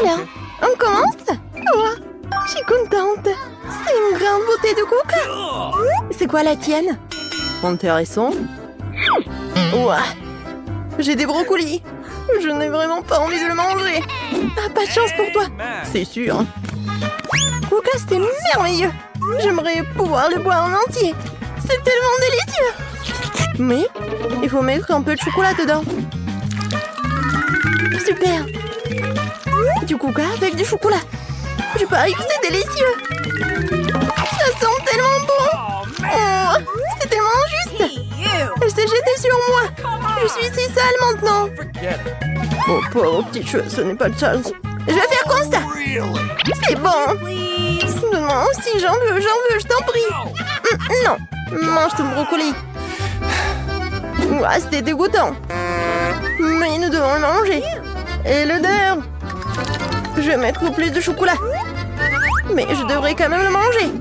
Alors, on commence? Oh, je suis contente. C'est une grande beauté de coca. C'est quoi la tienne? Intéressant. Ouah. J'ai des brocolis. Je n'ai vraiment pas envie de le manger. Ah, pas de chance pour toi. C'est sûr. Coca, c'était merveilleux. J'aimerais pouvoir le boire en entier. C'est tellement délicieux. Mais il faut mettre un peu de chocolat dedans. Super. Du coca avec du chocolat. Je parie que c'est délicieux. Ça sent tellement bon. Oh, c'est tellement injuste. Elle s'est jetée sur moi. Je suis si sale maintenant. Oh, pauvre petite chose, ce n'est pas de chance. Je vais faire comme ça. C'est bon. Donne-moi aussi, j'en veux, je t'en prie. Non, mange ton brocoli. Ouah, c'était dégoûtant. Mais nous devons le manger. Et l'odeur. Je vais mettre plus de chocolat. Mais je devrais quand même le manger.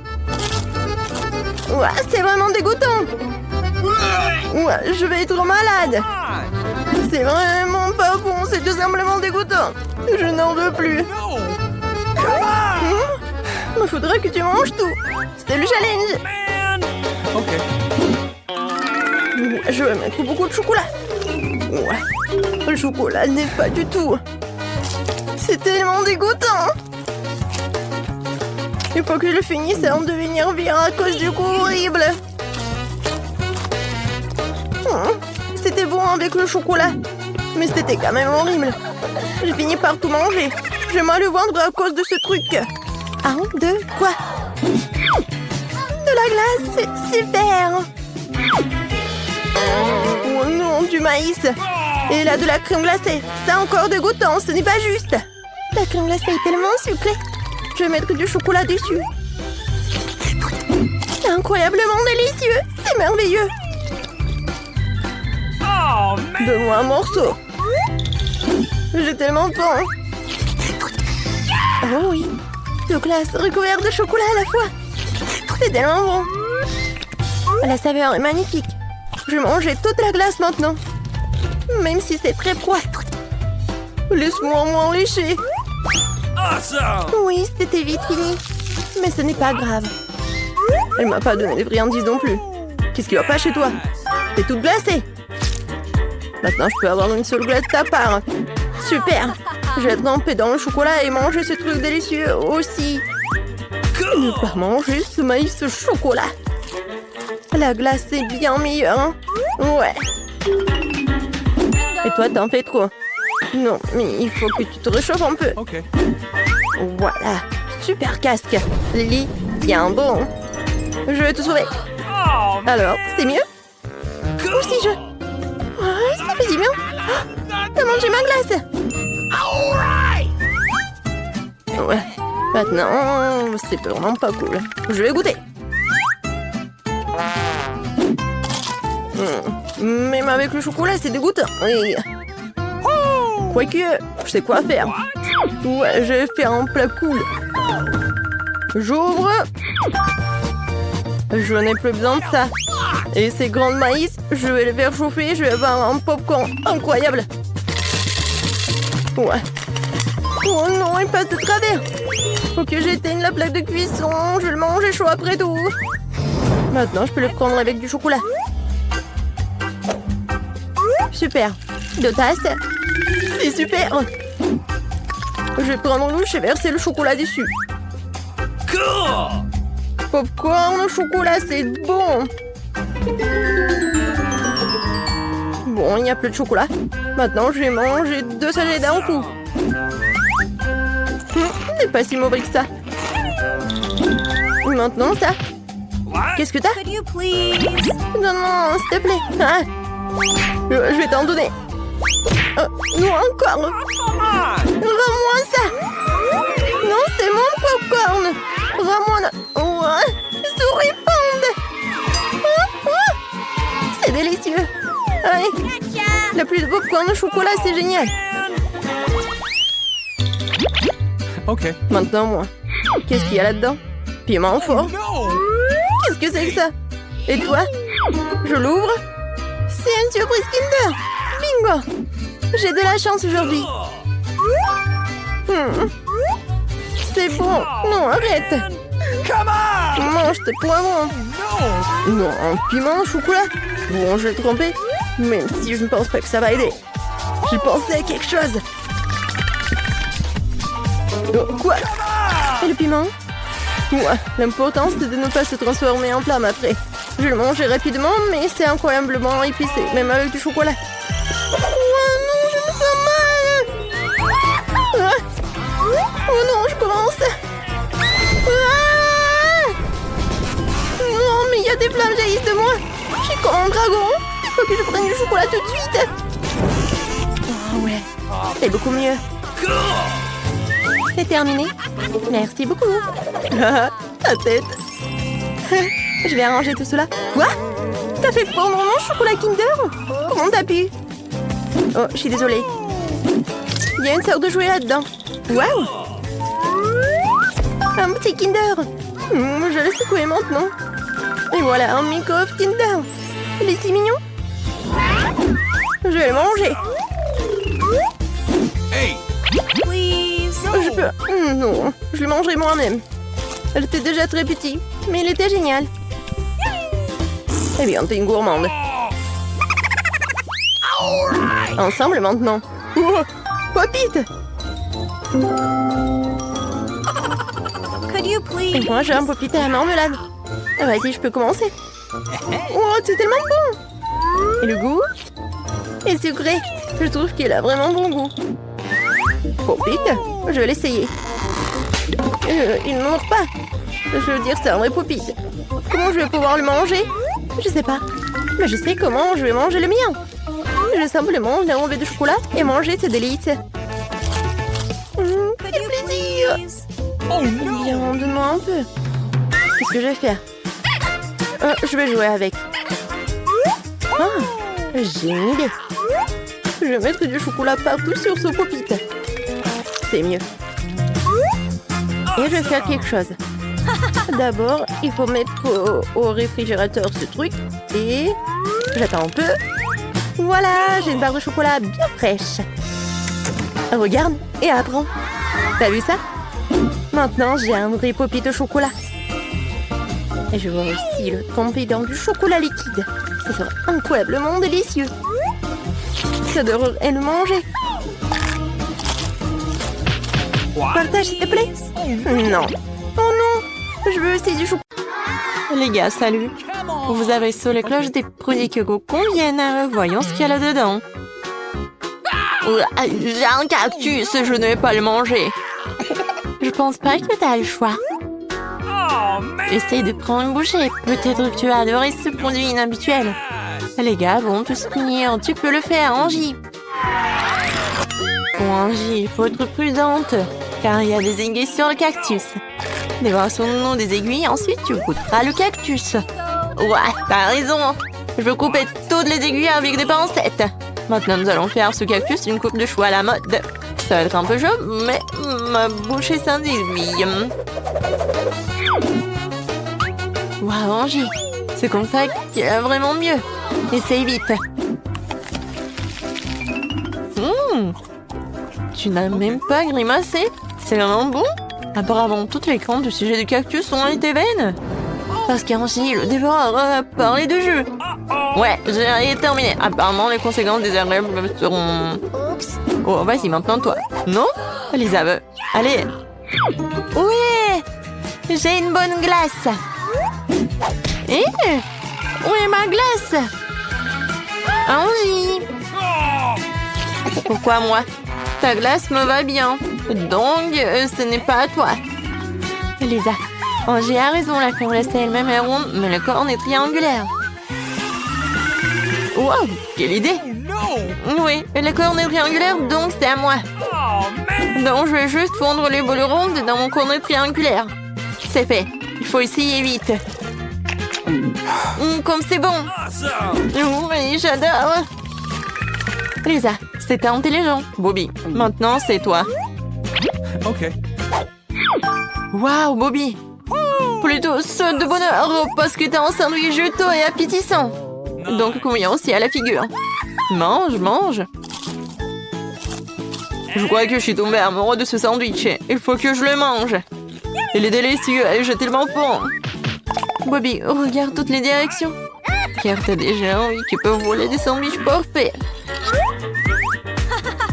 Ouah, c'est vraiment dégoûtant. Ouah, je vais être malade. C'est vraiment pas bon, c'est tout simplement dégoûtant. Je n'en veux plus. Il faudrait que tu manges tout. C'était le challenge. Je vais mettre beaucoup de chocolat. Ouais. Le chocolat n'est pas du tout. C'est tellement dégoûtant. Il faut que je finisse avant de devenir viral à cause du goût horrible. C'était bon avec le chocolat. Mais c'était quand même horrible. J'ai fini par tout manger. J'ai mal au ventre à cause de ce truc. 1, 2, quoi? De la glace, c'est super. Oh non, du maïs. Et là, de la crème glacée. C'est encore dégoûtant, ce n'est pas juste. La crème glacée est tellement sucrée. Je vais mettre du chocolat dessus. C'est incroyablement délicieux. C'est merveilleux. Donne-moi un morceau. J'ai tellement faim. Oh oui. De glace recouverte de chocolat à la fois. C'est tellement bon. La saveur est magnifique. Je vais manger toute la glace maintenant. Même si c'est très froid. Laisse-moi m'en lécher. Oui, c'était vite fini. Mais ce n'est pas grave. Elle m'a pas donné de friandises non plus. Qu'est-ce qui va pas chez toi? T'es toute glacée. Maintenant, je peux avoir une seule glace de ta part. Super. Je vais tremper dans le chocolat et manger ce truc délicieux aussi. Ne pas manger ce maïs au chocolat. La glace, c'est bien meilleur. Hein? Ouais. Et toi, t'en fais trop. Non, mais il faut que tu te réchauffes un peu. Voilà. Super casque. Lily, bien bon. Je vais te sauver. Alors, c'était mieux? Ou si je... Ouais, ça fait du bien. Oh, t'as mangé ma glace. Ouais. Maintenant, c'est vraiment pas cool. Je vais goûter. Même avec le chocolat, c'est dégoûtant. Oui. Quoique, je sais quoi faire. Ouais, je vais faire un plat cool. J'ouvre. Je n'ai plus besoin de ça. Et ces grains de maïs, je vais les faire chauffer. Je vais avoir un popcorn incroyable. Ouais. Oh non, il passe de travers. Faut que j'éteigne la plaque de cuisson. Je vais le manger chaud après tout. Maintenant, je peux le prendre avec du chocolat. Super. 2 tasses. C'est super. Je vais prendre louche et verser le chocolat dessus. Popcorn au chocolat, c'est bon. Bon, il n'y a plus de chocolat. Maintenant, je vais manger 2 sachets d'un coup. C'est pas si mauvais que ça. Maintenant, ça. Qu'est-ce que t'as? Donne-moi, s'il te plaît. Ah. Je vais t'en donner. Non, encore. Rends-moi ça. Non, c'est mon popcorn. Rends-moi... Ouais, souris pande. C'est délicieux. Allez. La pluie de popcorn au chocolat, c'est génial. Ok. Maintenant, moi. Qu'est-ce qu'il y a là-dedans? Piment fort. Qu'est-ce que c'est que ça? Et toi? Je l'ouvre? C'est une surprise Kinder. Bingo! J'ai de la chance aujourd'hui. C'est bon. Non, arrête. Mange tes poivrons. Non, un piment au chocolat. Bon, je vais le tremper. Même si je ne pense pas que ça va aider. J'ai pensé à quelque chose. Oh, quoi? Et le piment? Ouais, l'important c'est de ne pas se transformer en flamme après. Je le mangeai rapidement, mais c'est incroyablement épicé, même avec du chocolat. Oh non, je me sens mal. Ah. Oh non, je commence. Ah. Non, mais il y a des flammes jaillissent de moi. Je suis comme un dragon. Il faut que je prenne du chocolat tout de suite. Oh ouais, c'est beaucoup mieux. C'est terminé. Merci beaucoup. Ta tête. Je vais arranger tout cela. Quoi? T'as fait fondre mon chocolat Kinder? Comment t'as pu? Oh, je suis désolée. Il y a une sorte de jouet là-dedans. Waouh! Un petit Kinder. Je le secouer maintenant. Et voilà un micro-œuf Kinder. Il est si mignon. Je vais le manger. Hey! Je peux... Non, je le mangerai moi-même. Elle était déjà très petite, mais il était génial. Eh bien, t'es une gourmande. Ensemble maintenant. Oh, Pop-It! Et moi, j'ai un Pop-It à la marmelade. Vas-y, je peux commencer. Oh, c'est tellement bon! Et le goût? Et sucré. Je trouve qu'il a vraiment bon goût. Pop-It? Je vais l'essayer. Il ne mord pas. Je veux dire, c'est un vrai Pop-It. Comment je vais pouvoir le manger? Je sais pas. Mais je sais comment je vais manger le mien. Je vais simplement enlever du chocolat et manger ce délice. Quel plaisir! Bien, donne-moi un peu. Qu'est-ce que je vais faire? Je vais jouer avec. Ah, j'ai une idée. Je vais mettre du chocolat partout sur ce Pop-It. C'est mieux. Et je vais faire quelque chose. D'abord, il faut mettre au réfrigérateur ce truc. Et j'attends un peu. Voilà, j'ai une barre de chocolat bien fraîche. Regarde et apprends. T'as vu ça? Maintenant, j'ai un vrai Pop-It au chocolat. Et je vais aussi le tremper dans du chocolat liquide. Ça sera incroyablement délicieux. Ça devrait le manger. Partage, s'il te plaît. Non. Oh non. Je veux aussi du chocolat. Les gars, salut. Vous avez sur les cloches des produits que vous conviennent. Voyons ce qu'il y a là-dedans. J'ai un cactus, je ne vais pas le manger. Je pense pas que t'as le choix. Essaye de prendre une bouchée. Peut-être que tu as adoré ce produit inhabituel. Les gars vont tous punir. Tu peux le faire, Angie. Bon, Angie, il faut être prudente. Car il y a des aiguilles sur le cactus. Débarrassons-nous des aiguilles, ensuite tu goûteras le cactus. Ouais, t'as raison. Je veux couper toutes les aiguilles avec des pincettes. Maintenant, nous allons faire ce cactus une coupe de chou à la mode. Ça va être un peu chaud, mais ma bouche est sans aiguille. Waouh, Angie, c'est comme ça qu'il y a vraiment mieux. Essaye vite. Tu n'as même pas grimacé. C'est vraiment bon. Apparemment, toutes les craintes du sujet du cactus ont été vaines. Parce qu'Angie, le dévoreur, a parlé de jeu. Ouais, j'ai terminé. Apparemment, les conséquences désagréables seront... Oh, vas-y, maintenant toi. Non? Lisa veut. Allez. Oui! J'ai une bonne glace. Eh? Où est ma glace? Angie! Pourquoi moi? Ta glace me va bien. Donc, ce n'est pas à toi. Lisa, Angie a raison, la crème glacée elle-même est ronde, mais le corne est triangulaire. Wow, quelle idée! Oui, le corne est triangulaire, donc c'est à moi. Donc, je vais juste fondre les boules rondes dans mon corne triangulaire. C'est fait. Il faut essayer vite. Comme c'est bon. Oui, j'adore. Lisa, c'était intelligent. Bobby, maintenant c'est toi. Ok. Waouh, Bobby. Plutôt saute de bonheur parce que t'es un sandwich juteux et appétissant. Donc convient aussi à la figure. Mange, mange. Je crois que je suis tombée amoureux de ce sandwich. Il faut que je le mange. Il est délicieux et j'ai tellement faim. Bobby, regarde toutes les directions. Car t'as des gens qui peuvent voler des sandwichs parfaits.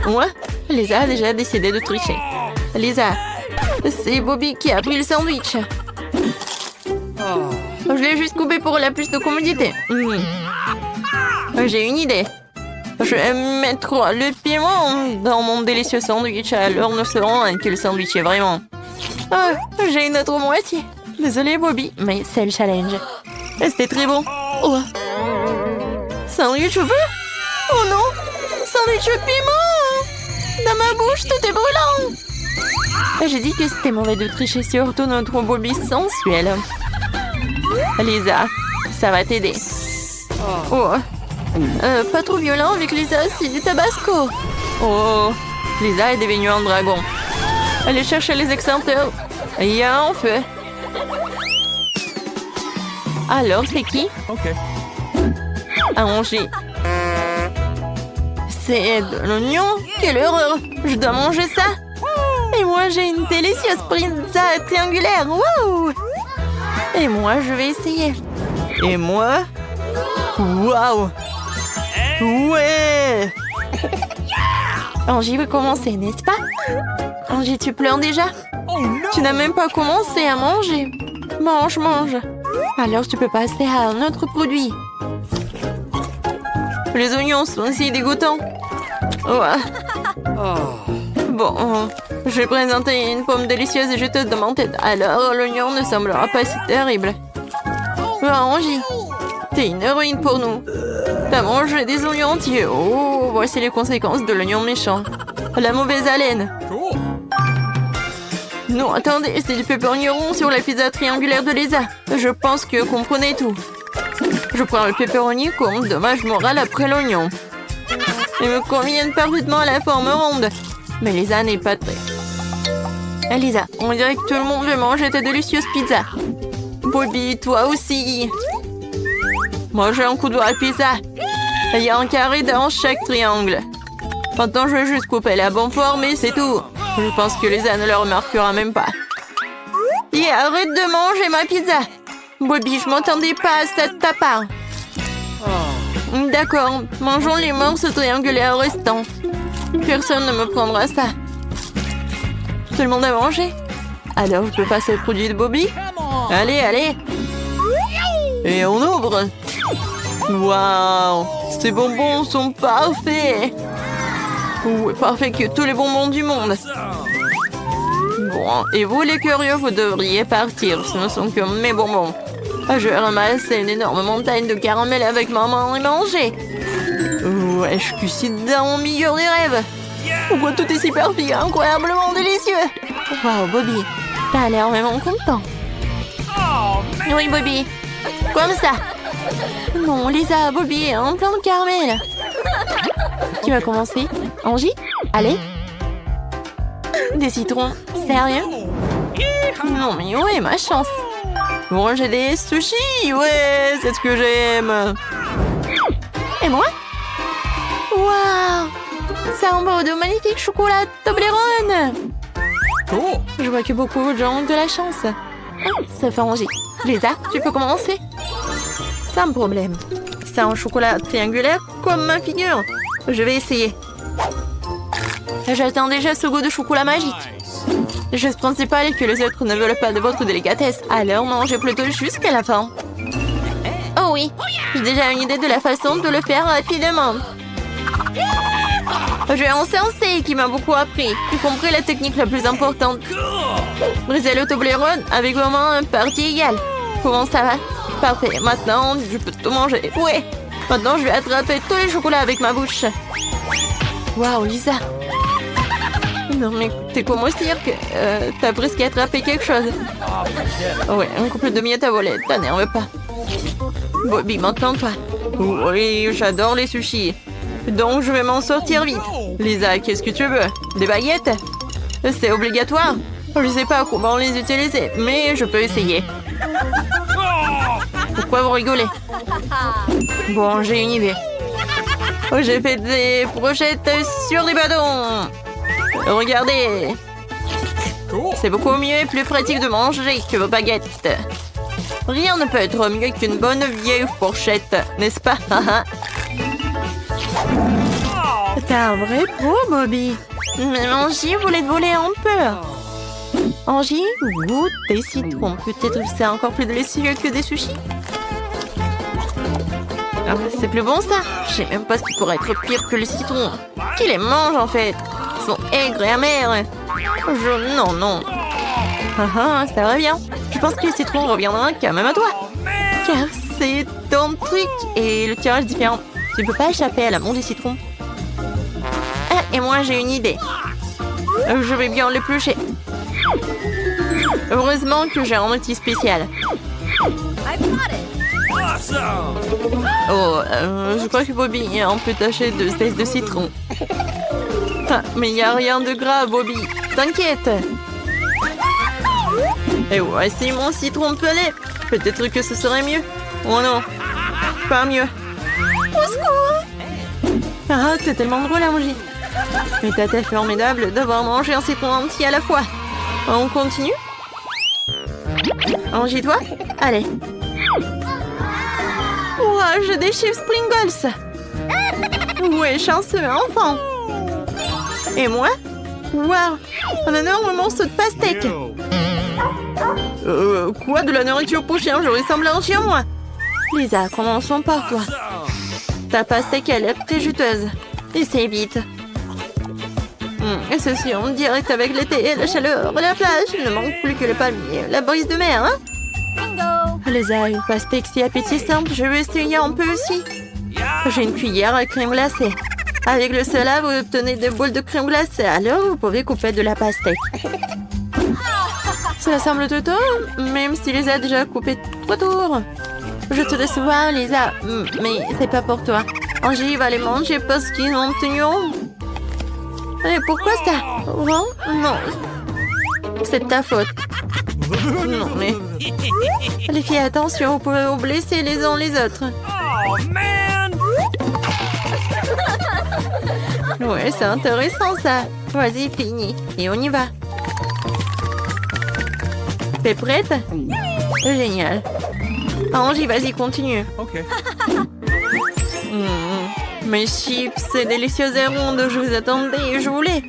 Moi, Lisa a déjà décidé de tricher. Lisa, c'est Bobby qui a pris le sandwich. Je l'ai juste coupé pour la plus de commodité. J'ai une idée. Je vais mettre le piment dans mon délicieux sandwich. Alors nous saurons quel sandwich est vraiment. Ah, j'ai une autre moitié. Désolée Bobby, mais c'est le challenge. C'était très bon. Oh. Sandwich au feu? Oh non! Sandwich au piment! Dans ma bouche, tout est brûlant! J'ai dit que c'était mauvais de tricher, surtout notre Bobby sensuel. Lisa, ça va t'aider. Oh. Pas trop violent avec Lisa, c'est du tabasco. Oh, Lisa est devenue un dragon. Allez chercher les extincteurs. Il y a un feu. Alors, c'est qui? Okay. À manger. C'est de l'oignon? Quelle horreur! Je dois manger ça. Et moi, j'ai une délicieuse pizza triangulaire. Wow! Et moi, je vais essayer. Et moi? Waouh! Ouais! Angie veut commencer, n'est-ce pas? Angie, tu pleures déjà? Tu n'as même pas commencé à manger. Mange, mange. Alors, tu peux passer à un autre produit. Les oignons sont aussi dégoûtants. Ouais. Bon, je vais présenter une pomme délicieuse et juteuse de mon tête. Alors, l'oignon ne semblera pas si terrible. Angie, t'es une héroïne pour nous. T'as mangé des oignons entiers. Oh, voici les conséquences de l'oignon méchant. La mauvaise haleine. Cool. Non, attendez, c'est du pepperoni rond sur la pizza triangulaire de Lisa. Je pense que comprenez tout. Je prends le pepperoni comme dommage moral après l'oignon. Ils me conviennent parfaitement à la forme ronde. Mais Lisa n'est pas très. Lisa, on dirait que tout le monde veut manger ta délicieuse pizza. Bobby, toi aussi. Moi, j'ai un coup de doigt à pizza. Il y a un carré dans chaque triangle. Maintenant, je vais juste couper la bonne forme et c'est tout. Je pense que Lisa ne le remarquera même pas. Et arrête de manger ma pizza. Bobby, je m'attendais pas à ça de ta part. D'accord, mangeons les morceaux triangulaires restants. Personne ne me prendra ça. Tout le monde a mangé? Alors, je peux passer au produit de Bobby? Allez, allez. Et on ouvre. Waouh, ces bonbons sont parfaits. Oui, parfait que tous les bonbons du monde. Bon, et vous les curieux, vous devriez partir. Ce ne sont que mes bonbons. Je vais ramasser une énorme montagne de caramel avec maman et manger. Ouais, je suis ici dans mon meilleur des rêves. Pourquoi tout est si perfide, incroyablement délicieux. Waouh, Bobby, t'as l'air vraiment content. Oui, Bobby, comme ça. Non, Lisa, Bobby, un plein de caramel. Qui va commencer? Angie? Allez. Des citrons? Sérieux? Non, mais où est ma chance? Bon, j'ai des sushis, ouais, c'est ce que j'aime. Et moi? Waouh! C'est un beau de magnifique chocolat Toblerone. Cool. Je vois que beaucoup de gens ont de la chance. Ça fait Angie. Lisa, tu peux commencer? C'est un problème. C'est un chocolat triangulaire comme ma figure. Je vais essayer. J'attends déjà ce goût de chocolat magique. La chose principale est que les autres ne veulent pas de votre délicatesse. Alors mangez plutôt jusqu'à la fin. Oh oui, j'ai déjà une idée de la façon de le faire rapidement. J'ai un sensei qui m'a beaucoup appris, y compris la technique la plus importante. Briser le Toblerone avec vraiment une partie égale. Comment ça va? Parfait, maintenant je peux tout manger. Ouais, maintenant je vais attraper tous les chocolats avec ma bouche. Waouh, Lisa. Non mais t'es comment dire que t'as presque attrapé quelque chose. Ouais, un couple de miettes à voler, t'énerve pas. Bobby, maintenant toi. Oui, j'adore les sushis. Donc je vais m'en sortir vite. Lisa, qu'est-ce que tu veux? Des baguettes? C'est obligatoire. Je sais pas comment les utiliser, mais je peux essayer. Pourquoi vous rigolez? Bon, j'ai une idée. J'ai fait des brochettes sur des bâtons. Regardez. Cool. C'est beaucoup mieux et plus pratique de manger que vos baguettes. Rien ne peut être mieux qu'une bonne vieille fourchette, n'est-ce pas? T'es un vrai pro, Bobby. Mais Angie voulait te voler un peu. Angie, goûte tes citrons. Peut-être que c'est encore plus délicieux que des sushis. Ah, c'est plus bon ça. Je sais même pas ce qui pourrait être pire que le citron. Qui les mange en fait? Ils sont aigres et amers. Non. Ça va bien. Je pense que le citron reviendra quand même à toi. Car c'est ton truc et le tirage est différent. Tu ne peux pas échapper à l'amour du citron. Ah, et moi j'ai une idée. Je vais bien l'éplucher. Heureusement que j'ai un outil spécial. Awesome. Oh, je crois que Bobby est un peu taché de sel de citron. Ah, mais il n'y a rien de grave, Bobby. T'inquiète. Et voici mon citron pelé. Peut-être que ce serait mieux. Oh non, pas mieux. Au secours. Ah, t'es tellement drôle, Angie. Mais t'as été formidable d'avoir mangé un citron entier à la fois. On continue? Angie, toi? Allez. Ouah, j'ai des chips Pringles. Ouais, chanceux, enfant. Et moi? Waouh, un énorme morceau de pastèque. Quoi, de la nourriture pour chien? Je ressemble à un chien, moi. Lisa, commençons par toi. Ta pastèque, elle est très juteuse. Essaye vite. Et ceci en direct avec l'été, la chaleur, la plage. Il ne manque plus que le palmier, la brise de mer, hein? Lisa, une pastèque si appétissante, je vais essayer un peu aussi. J'ai une cuillère à crème glacée. Avec le cela, vous obtenez des boules de crème glacée. Alors, vous pouvez couper de la pastèque. Cela semble tout tôt, même si Lisa a déjà coupé 3 tours. Je te laisse voir, Lisa, mais c'est pas pour toi. Angie va les manger parce qu'ils ont tenu rond. Et pourquoi ça? Rond? Non. C'est de ta faute. Non, mais... Les filles, attention, vous pouvez vous blesser les uns les autres. Oh, man. Ouais, c'est intéressant, ça. Vas-y, fini. Et on y va. T'es prête? Génial. Angie, vas-y, continue. Okay. Mes chips, c'est délicieux et ronde. Je vous attendais et je voulais.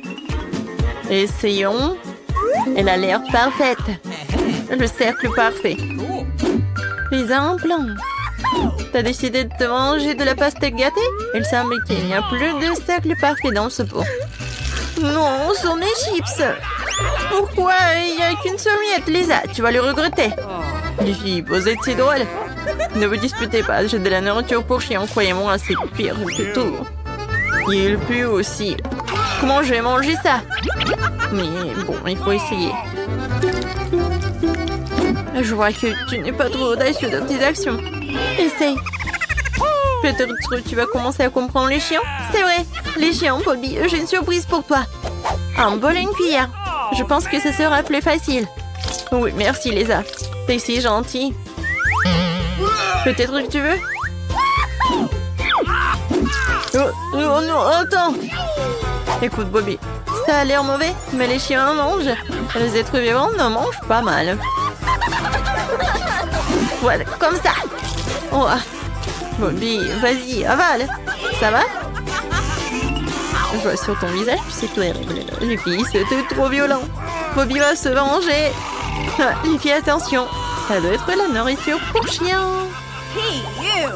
Essayons. Elle a l'air parfaite. Le cercle parfait. Les implants. T'as décidé de te manger de la pastèque gâtée? Il semble qu'il n'y a plus de cercle parfait dans ce pot. Non, ce sont mes chips. Pourquoi il n'y a qu'une seule miette, Lisa? Tu vas le regretter. Les filles, vous êtes si drôles. Ne vous disputez pas, j'ai de la nourriture pour chien, croyez-moi, c'est pire que tout. Il pue aussi. Comment je vais manger ça? Mais bon, il faut essayer. Je vois que tu n'es pas trop audacieux dans tes actions. Essaye. Peut-être que tu vas commencer à comprendre les chiens. C'est vrai, les chiens, Bobby, j'ai une surprise pour toi. Un bol et une cuillère. Je pense que ce sera plus facile. Oui, merci, Lisa. T'es si gentille. Peut-être que tu veux? Oh non, attends. Écoute, Bobby, ça a l'air mauvais, mais les chiens en mangent. Les êtres vivants en mangent pas mal. Voilà, comme ça. Oh. Bobby, vas-y, avale. Ça va? Je vois sur ton visage que c'est terrible. Les filles, c'était trop violent. Bobby va se venger. Les filles, attention. Ça doit être la nourriture pour chien. Hey, you!